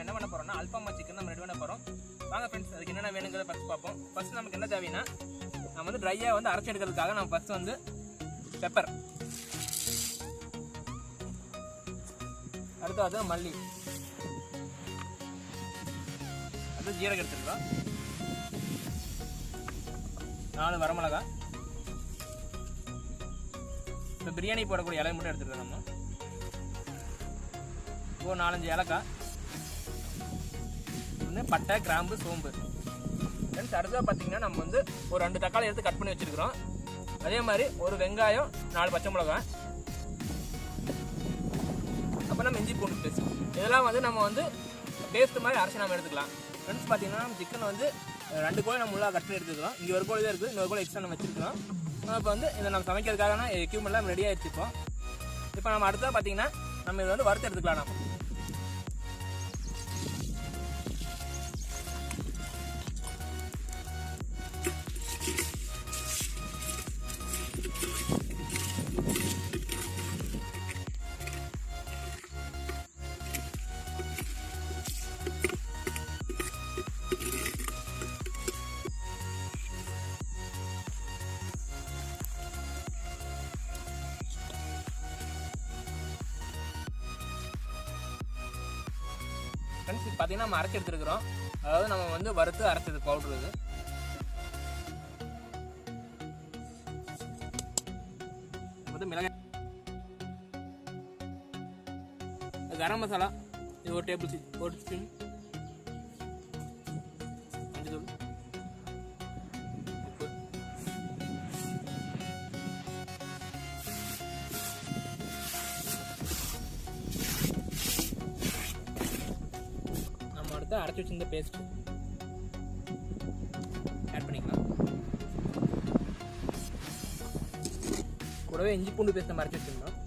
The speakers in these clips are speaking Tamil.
என்ன பண்ண போறோம்னா அல்ஃபாமா சிக்கன் நம்ம ரெடி பண்ண போறோம். வாங்க ஃப்ரெண்ட்ஸ், அதுக்கு என்னென்ன வேணுங்கிறத ஃபர்ஸ்ட் பார்ப்போம். ஃபர்ஸ்ட் நமக்கு என்ன தேவைன்னா, நம்ம வந்து ட்ரையாக வந்து அரைச்சி எடுக்கிறதுக்காக நம்ம ஃபர்ஸ்ட் வந்து பெப்பர், அடுத்து மல்லி, அடுத்து ஜீரகம் எடுத்துருக்கோம், 4 வரமிளகா, இப்போ பிரியாணி போடக்கூடிய இலை மட்டும் எடுத்துருக்கோம். நம்ம இப்போ 4-5 ஏலக்காய், ஒன்று பட்டை, கிராம்பு, சோம்பு. ஃப்ரெண்ட்ஸ் அடுத்ததாக பார்த்தீங்கன்னா நம்ம வந்து ஒரு 2 தக்காளி எடுத்து கட் பண்ணி வச்சுருக்கிறோம். அதே மாதிரி ஒரு வெங்காயம், 4 பச்சை மிளகாய், அப்போ நம்ம இஞ்சி பூண்டு பேஸ்ட், இதெல்லாம் வந்து நம்ம வந்து பேஸ்ட் மாதிரி அரைச்சி நம்ம எடுத்துக்கலாம். ஃப்ரெண்ட்ஸ் பார்த்தீங்கன்னா நம்ம சிக்கன் வந்து 2 கோழி நம்ம உள்ளே கட் பண்ணி எடுத்துக்கிறோம். இங்கே ஒரு கோழி தான் இருக்குது, இன்னொரு கோழி எக்ஸ்ட்ரா நம்ம வச்சுருக்கிறோம். இப்போ வந்து இதை நம்ம சமைக்கிறதுக்காக எக்யூப்மெண்ட்லாம் ரெடியாக வச்சுப்போம். இப்போ நம்ம அடுத்ததாக பார்த்தீங்கன்னா நம்ம இதை வந்து வறுத்து எடுத்துக்கலாம். நம்ம ஃப்ரெண்ட்ஸ் பார்த்தீங்கன்னா நம்ம அரைச்சி எடுத்துருக்கிறோம். அதாவது நம்ம வந்து வறுத்து அரைச்சது பவுட்ரு. இது வந்து மிளகாய், கரம் மசாலா, இது ஒரு டேபிள் ஸ்பூன், மஞ்சள் தூள், உப்பு, அரைச்சி வச்சிருந்த பேஸ்ட் ஆட் பண்ணிக்கலாம். கூடவே இஞ்சி பூண்டு பேஸ்ட் நம்ம அரைச்சி வச்சிருந்தோம்.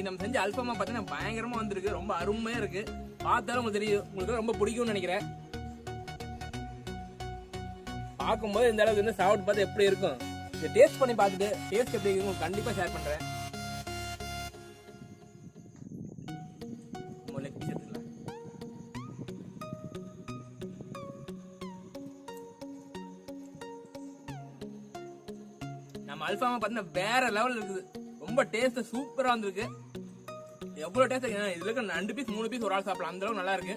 நம்ம செஞ்ச அல்ஃபாமா பார்த்தீங்கன்னா பயங்கரமா வந்திருக்கு, ரொம்ப அருமையா இருக்கு. பார்த்தாலும் உங்களுக்கு தெரியும், உங்களுக்கு ரொம்ப பிடிக்கும்னு நினைக்கிறேன். பார்க்கும்போது இந்த அளவுக்கு வந்து சாப்பிட்டு பார்த்து எப்படி இருக்கும், இதை டேஸ்ட் பண்ணி பார்த்துட்டு டேஸ்ட் எப்படி இருக்கு உங்களுக்கு கண்டிப்பா ஷேர் பண்றேன். நம்ம அல்ஃபாமா பார்த்தீங்கன்னா வேற லெவல் இருக்குது, ரொம்ப டேஸ்ட் சூப்பரா வந்திருக்கு. எவ்வளவு டேஸ்ட் இதுல இருக்க 2 பீஸ் 3 பீஸ் ஒரு ஆள் சாப்பிடலாம், அந்த அளவுக்கு நல்லா இருக்கு.